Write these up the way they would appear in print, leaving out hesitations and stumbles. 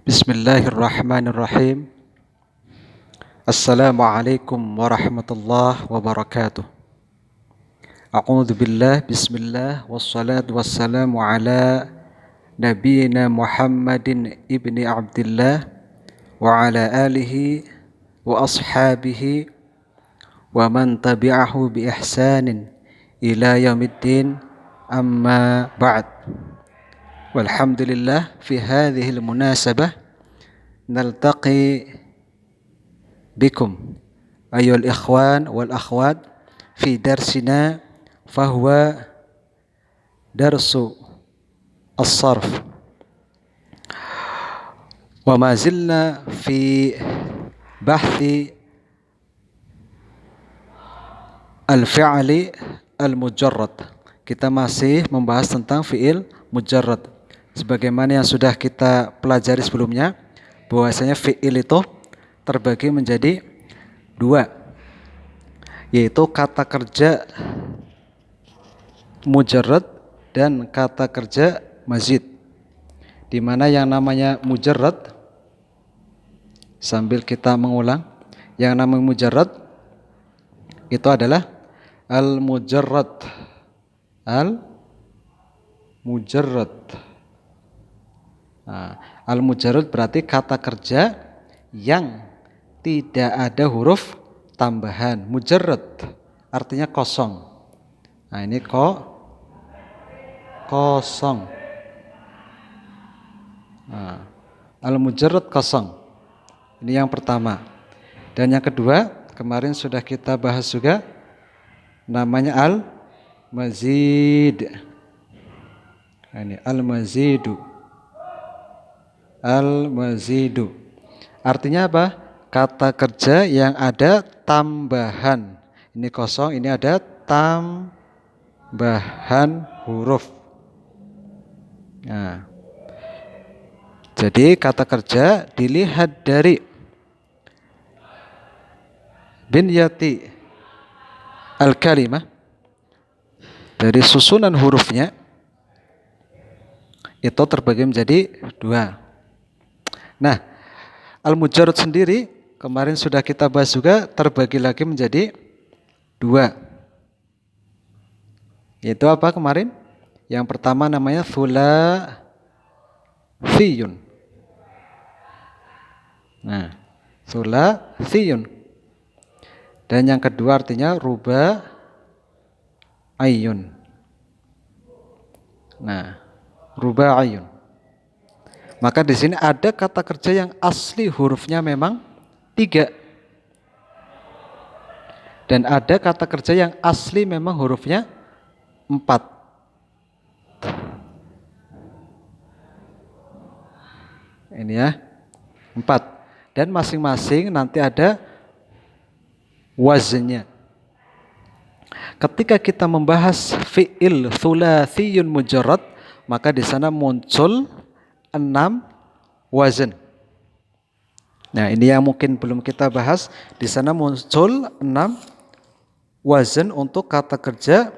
Bismillahirrahmanirrahim. Assalamualaikum warahmatullahi wabarakatuh. A'udzu billah, bismillah, wassalatu wassalamu ala nabiyyina Muhammadin ibni Abdillah wa ala alihi wa ashabihi wa man tabi'ahu bi ihsanin ila yaumiddin, amma ba'd. Walhamdulillah, fi hadhil munasabah naltaqi bikum ayyuhal ikhwan wal akhwat fi darsina fahuwa darsu as-sarf, wa ma zilna fi bahthi al-fi'li al-mujarrad. Kita masih membahas tentang fi'il mujarrad. Sebagaimana yang sudah kita pelajari sebelumnya, bahwasanya fi'il itu terbagi menjadi dua, yaitu kata kerja mujarrad dan kata kerja mazid. Di mana yang namanya mujarrad, sambil kita mengulang, yang namanya mujarrad itu adalah al-mujarrad. Al-mujarrad. Al-mujarrad berarti kata kerja yang tidak ada huruf tambahan. Mujarrad artinya kosong. Nah, ini kosong. Al-mujarrad kosong. Ini yang pertama. Dan yang kedua, kemarin sudah kita bahas juga, namanya al-mazid. Ini al-mazidu. Al-mazidu artinya apa? Kata kerja yang ada tambahan. Ini kosong, ini ada tambahan huruf. Nah, jadi kata kerja dilihat dari binyati al-kalimah, dari susunan hurufnya, itu terbagi menjadi dua. Nah, al-mujarrad sendiri kemarin sudah kita bahas juga, terbagi lagi menjadi dua. Yaitu apa kemarin? Yang pertama namanya thulatsiyun. Nah, thulatsiyun. Dan yang kedua artinya rubaiyun. Nah, rubaiyun. Maka di sini ada kata kerja yang asli hurufnya memang 3. Dan ada kata kerja yang asli memang hurufnya 4. Ini ya, 4. Dan masing-masing nanti ada wazennya. Ketika kita membahas fi'il thulatsiyun mujarrad, maka di sana muncul 6 wazan. Nah, ini yang mungkin belum kita bahas. Di sana muncul 6 wazan untuk kata kerja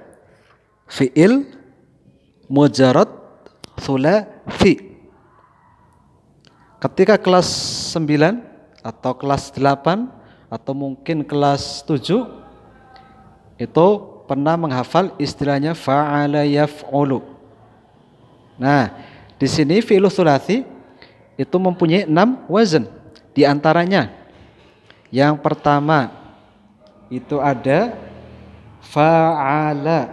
fi'il mujarrad thulatsi. Ketika kelas 9 atau kelas 8 atau mungkin kelas 7 itu pernah menghafal istilahnya fa'ala yaf'ulu. Nah, di sini fi'il tsulatsi itu mempunyai 6 wazan. Di antaranya yang pertama itu ada fa'ala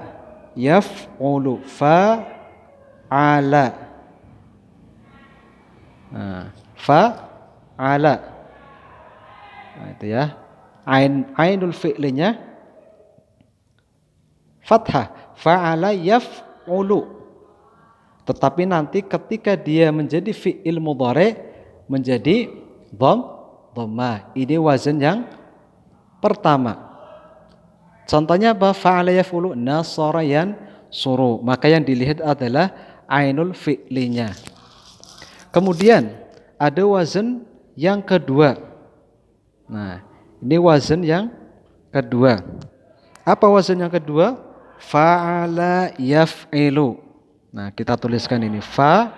yaf'ulu, fa'ala. Nah, fa'ala. Nah, itu ya. Ainul fi'linya fathah, fa'ala yaf'ulu. Tetapi nanti ketika dia menjadi fi'il mudhari menjadi dhammah. Ini wazan yang pertama. Contohnya apa? Fa'ala yaf'ulu, nasara yansuru. Maka yang dilihat adalah ainul fi'linya. Kemudian ada wazan yang kedua. Nah, ini wazan yang kedua. Apa wazan yang kedua? Fa'ala yaf'ilu. Nah, kita tuliskan ini fa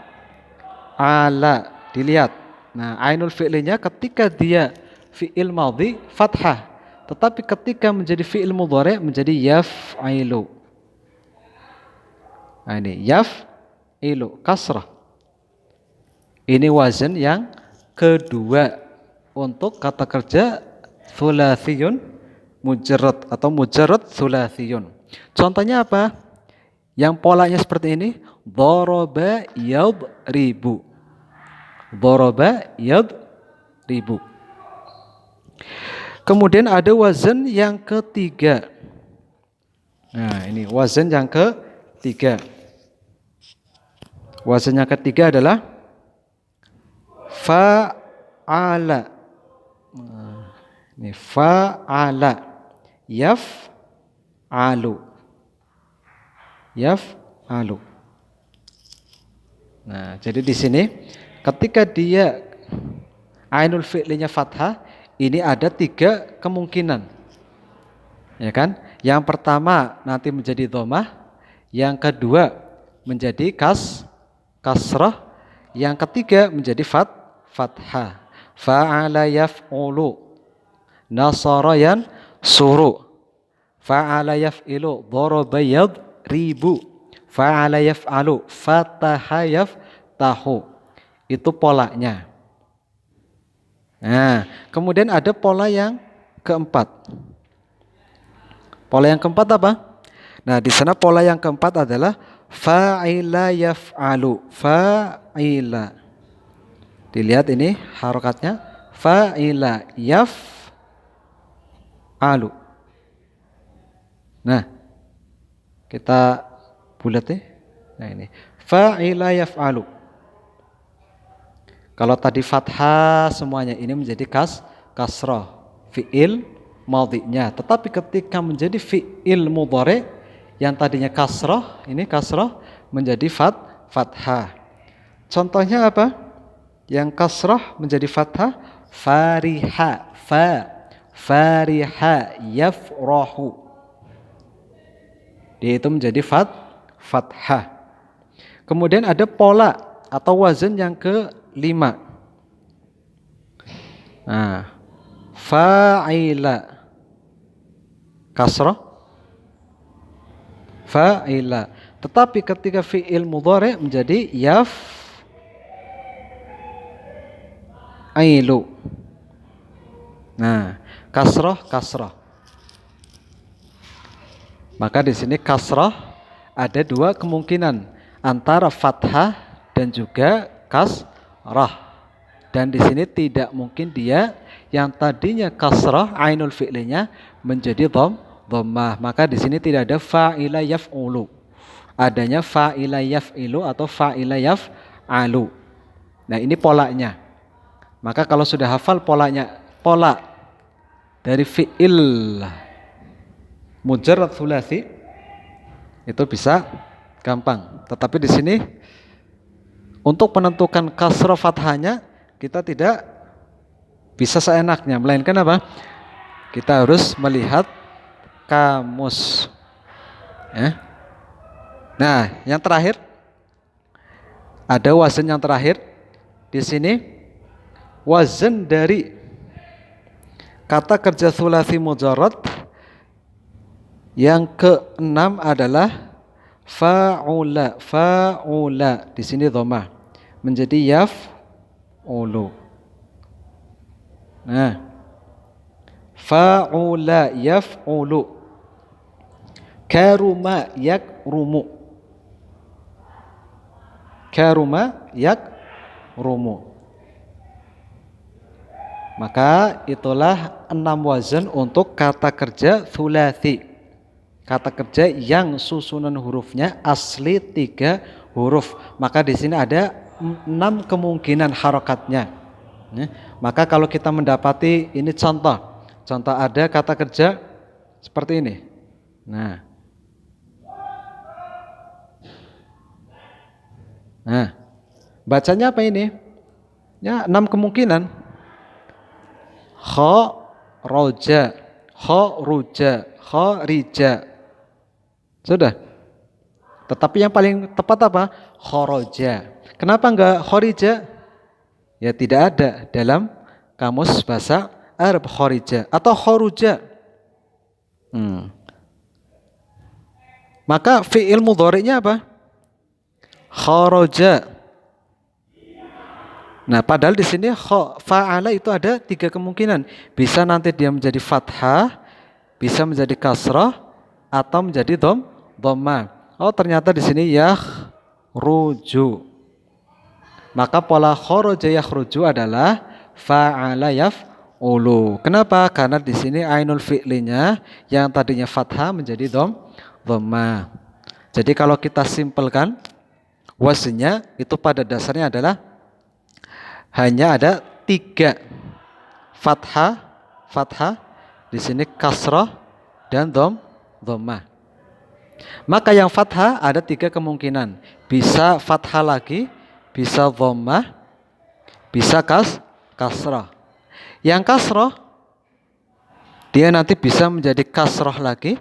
ala, dilihat. Nah, ainul fi'linya ketika dia fi'il madhi fathah, tetapi ketika menjadi fi'il mudhari menjadi yaf'ilu. Nah, ini yaf'ilu kasrah. Ini wazan yang kedua untuk kata kerja thulathiyun mujarrad atau mujarrad thulathiyun. Contohnya apa? Yang polanya seperti ini, daraba yadribu. Daraba yadribu. Kemudian ada wazan yang ketiga. Nah, ini wazan yang ketiga. Wazan yang ketiga adalah fa'ala. Ini fa'ala. Yaf'alu. Yaf'alu. Nah, jadi di sini ketika dia ainul fi'linya fathah, ini ada 3 kemungkinan. Ya kan? Yang pertama nanti menjadi dhammah, yang kedua menjadi kasrah, yang ketiga menjadi fathah. Fa'ala yaf'ulu, nasara yansuru, fa'ala yaf'ilu, daraba yadribu, fa'ala yaf'alu, fataha yaftahu. Itu polanya. Nah, kemudian ada pola yang keempat. Pola yang keempat apa? Nah, di sana pola yang keempat adalah fa'ila yaf'alu. Fa'ila. Dilihat ini harokatnya. Fa'ila yaf'alu. Nah, kita bulat ya. Nah ini. Fa'ila yaf'alu. Kalau tadi fathah semuanya, ini menjadi kasrah. Fi'il madhinya. Tetapi ketika menjadi fi'il mudhari yang tadinya kasrah, ini kasrah menjadi fathah. Contohnya apa? Yang kasrah menjadi fathah, fariha, fariha yafrahu. Dia itu menjadi fathah. Kemudian ada pola atau wazan yang kelima. Nah, fa'ila kasrah, fa'ila. Tetapi ketika fi'il mudhari menjadi yaf'ilu. Nah, kasrah. Maka di sini kasrah ada 2 kemungkinan, antara fathah dan juga kasrah. Dan di sini tidak mungkin dia yang tadinya kasrah ainul fi'linya menjadi dhammah. Maka di sini tidak ada fa'ila yaf'ulu. Adanya fa'ila yaf'ilu atau fa'ila yaf'alu. Nah, ini polanya. Maka kalau sudah hafal pola dari fi'il mujarrad thulathi itu bisa gampang. Tetapi di sini untuk menentukan kasrah fathahnya kita tidak bisa seenaknya, melainkan apa? Kita harus melihat kamus. Ya. Nah, yang terakhir ada wazan yang terakhir di sini, wazan dari kata kerja thulathi mujarrad yang keenam adalah fa'ula. Di sini dhammah menjadi yaf'ulu. Nah, fa'ula yaf'ulu. Karuma yakrumu. Karuma yakrumu. Maka itulah 6 wazan untuk kata kerja thulathi. Kata kerja yang susunan hurufnya asli 3 huruf. Maka di sini ada 6 kemungkinan harokatnya. Maka kalau kita mendapati ini contoh ada kata kerja seperti ini. Nah, bacanya apa ini? Ya, 6 kemungkinan. Roja, ruja, rija. Sudah. Tetapi yang paling tepat apa? Khoroja. Kenapa enggak khorija? Ya tidak ada dalam kamus bahasa Arab khorija atau khoruja. Maka fi'il mudhari'nya apa? Kharaja. Nah, padahal di sini fa'ala itu ada 3 kemungkinan. Bisa nanti dia menjadi fathah, bisa menjadi kasrah, atau menjadi dhammah. Oh, ternyata di sini yakhruju. Maka pola kharaja yakhruju adalah fa'ala yaf'ulu. Kenapa? Karena di sini ainul fi'linya yang tadinya fathah menjadi dhammah. Jadi kalau kita simpelkan wazinnya itu pada dasarnya adalah hanya ada 3, fathah, di sini kasrah dan dhammah. Maka yang fathah ada 3 kemungkinan, bisa fathah lagi, bisa dhammah, bisa kasrah. Yang kasrah dia nanti bisa menjadi kasrah lagi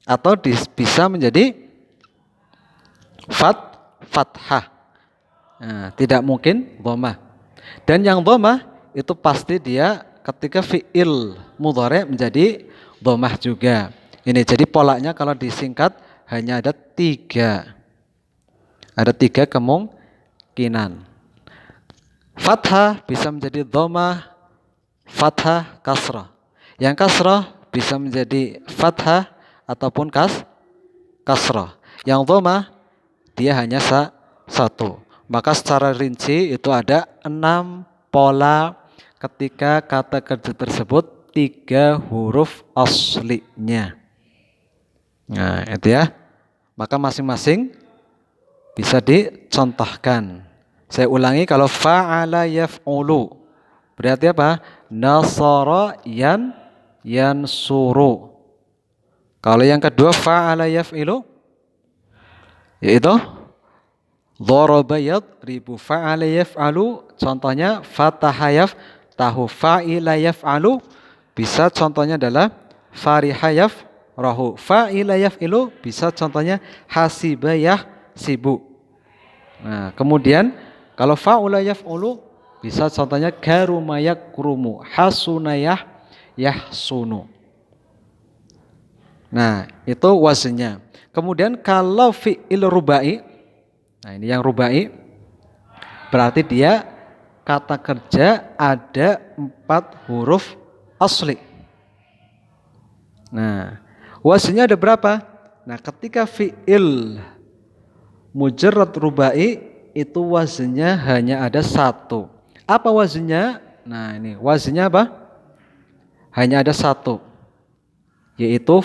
atau bisa menjadi fathah. Nah, tidak mungkin dhammah. Dan yang dhammah itu pasti dia ketika fi'il mudhari' menjadi dhammah juga. Ini jadi polanya kalau disingkat hanya ada 3. Ada 3 kemungkinan. Fathah bisa menjadi dhammah, fathah, kasrah. Yang kasrah bisa menjadi fathah ataupun kasrah. Yang dhammah dia hanya satu. Maka secara rinci itu ada 6 pola ketika kata kerja tersebut 3 huruf aslinya. Nah, itu ya. Maka masing-masing bisa dicontohkan. Saya ulangi, kalau fa'ala yaf'ulu berarti apa? Nasara yansuru. Kalau yang kedua fa'ala yaf'ilu yaitu dharaba yadribu, fa'ala yaf'alu contohnya fataha yaftahu, fa'ila yaf'alu bisa contohnya adalah fariha yafrahu, fa'ila yaf'ilu bisa contohnya hasiba yahsibu. Nah, kemudian kalau fa'ula yaf'ulu bisa contohnya karuma yakrumu, hasuna yahsunu. Nah, itu wazinnya. Kemudian kalau fi'il rubai, nah ini yang rubai, berarti dia kata kerja ada 4 huruf asli. Nah, wazinnya ada berapa? Nah, ketika fi'il mujarrad rubai itu wazinnya hanya ada 1. Apa wazinnya? Nah, ini wazinnya apa? Hanya ada 1. Yaitu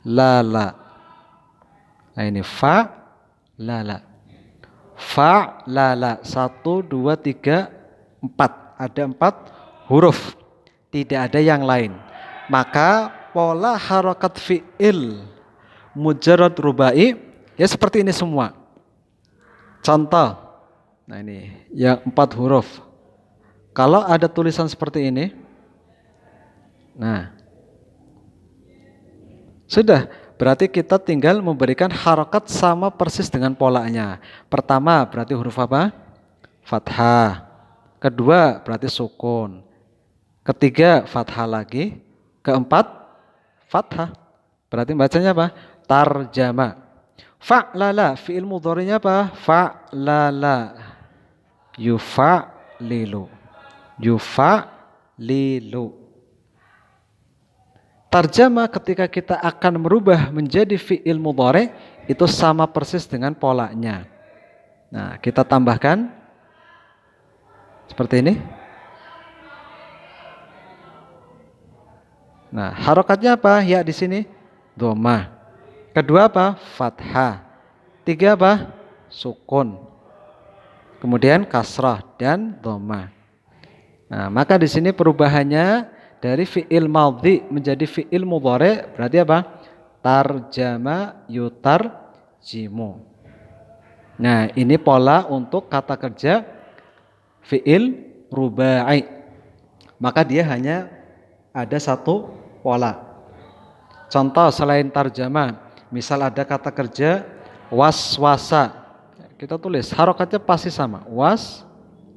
lala. Nah, ini lala. Lala 1, 2, 3, 4. Ada 4 huruf. Tidak ada yang lain. Maka pola harokat fi'il mujarrad rubai ya seperti ini semua. Contoh. Nah, ini yang 4 huruf. Kalau ada tulisan seperti ini, nah sudah, berarti kita tinggal memberikan harokat sama persis dengan polanya. Pertama berarti huruf apa? Fathah. Kedua berarti sukun. Ketiga fathah lagi. Keempat fathah. Berarti bacanya apa? Tarjama. Fa'lala, fi'il mudhari'nya apa? Fa'lala. Yufa'lilu. Tarjama ketika kita akan merubah menjadi fi'il mudhari' itu sama persis dengan polanya. Nah, kita tambahkan seperti ini. Nah, harokatnya apa? Ya di sini dhammah. Kedua apa? Fathah. 3 apa? Sukun. Kemudian kasrah dan dhammah. Nah, maka di sini perubahannya dari fi'il madhi menjadi fi'il mudhari' berarti apa? Tarjama yutarjimu. Nah, ini pola untuk kata kerja fi'il rubai. Maka dia hanya ada 1 pola. Contoh selain tarjama, misal ada kata kerja waswasa. kita tulis harokatnya pasti sama. Was,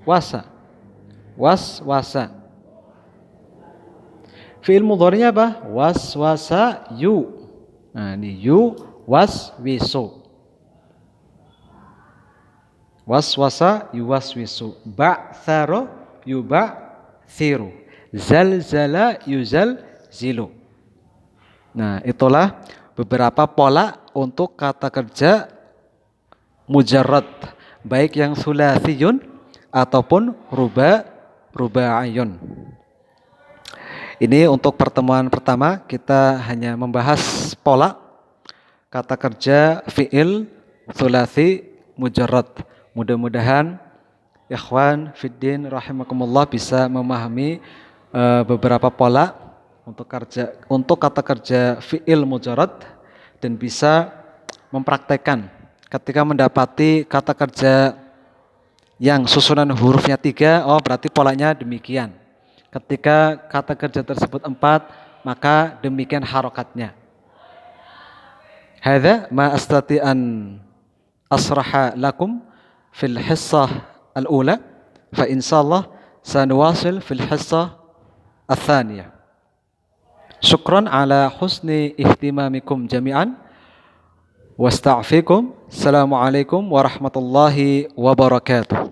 wasa, was, wasa. Fi'il mudhari'nya apa? Was, wasa, yu. Nah, ini yu, was, wisu. Was, wasa, yu, was, wisu. Ba'tharo, yu, ba'thiru. Zalzala, yuzal, zilu. Nah, itulah beberapa pola untuk kata kerja mujarrad, baik yang thulathiyun ataupun ruba'iyun. Ini untuk pertemuan pertama kita hanya membahas pola kata kerja fi'il thulathi mujarrad. Mudah-mudahan ikhwan fiddin rahimakumullah bisa memahami beberapa pola untuk kata kerja fi'il mujarrad dan bisa mempraktekkan ketika mendapati kata kerja yang susunan hurufnya 3, oh berarti polanya demikian. Ketika kata kerja tersebut 4, maka demikian harokatnya. Hadza ma astati an asraha lakum fil hissah al-ula, fa insyaallah sanuwasil fil hissah al-thaniyah. Syukran ala husni ihtimamikum jami'an. Wasta'fikum. Assalamualaikum warahmatullahi wabarakatuh.